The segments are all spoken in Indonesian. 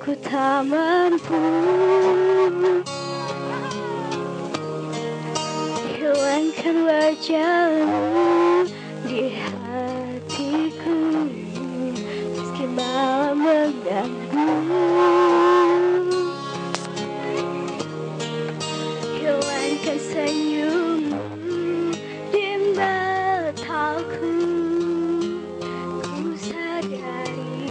Ku tak mampu hilangkan wajahmu di hatiku, meski malam mengganggu. Hilangkan senyummu di mataku, ku sadari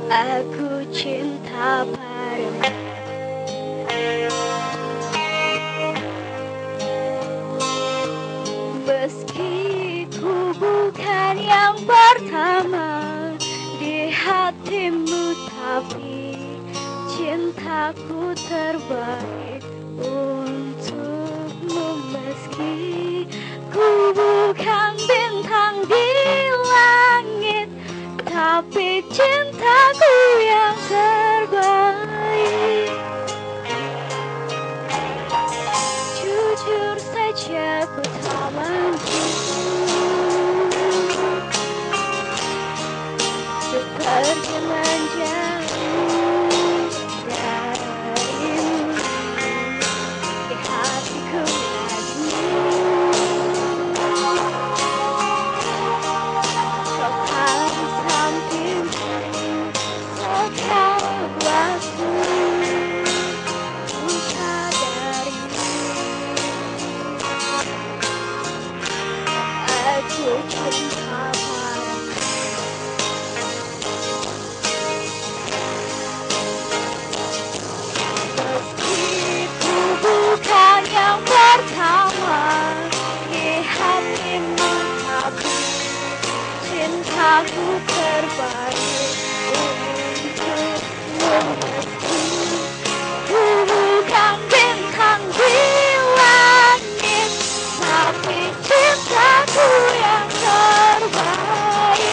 aku cinta padamu. Meski ku bukan yang pertama di hatimu, tapi cintaku terbaik untukmu. Meski ku bukan bintang di langit, tapi cintaku yang terbaik. Jujur saja ku tak mampu seperti menjauh darimu di hatiku lagi. Kau harus sampingku setiap waktu. Ku sadari aku cinta padamu. Meski ku bukan yang pertama di hatimu, tapi cintaku terbaik untukmu. Meski ku bukan bintang di langit, tapi cintaku yang terbaik.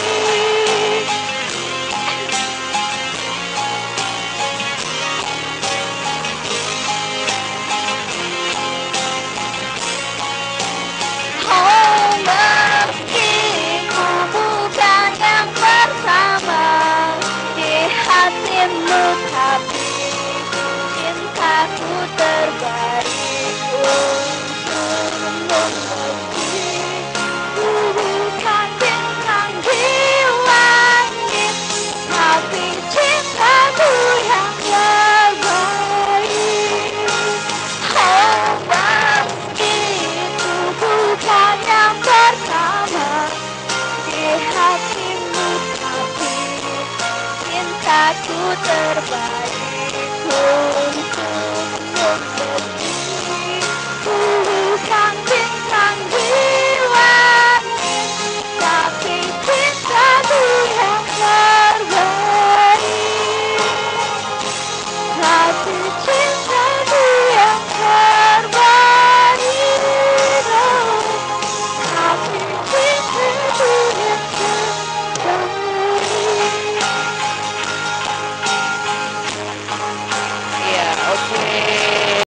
Oh, meski ku bukan yang pertama di hatimu, tapi cintaku terbaik untukmu. Meski ku bukan bintang di langit, tapi cintaku yang terbaik. Oh, meski ku bukan yang pertama di hatimu, tapi cintaku terbaik.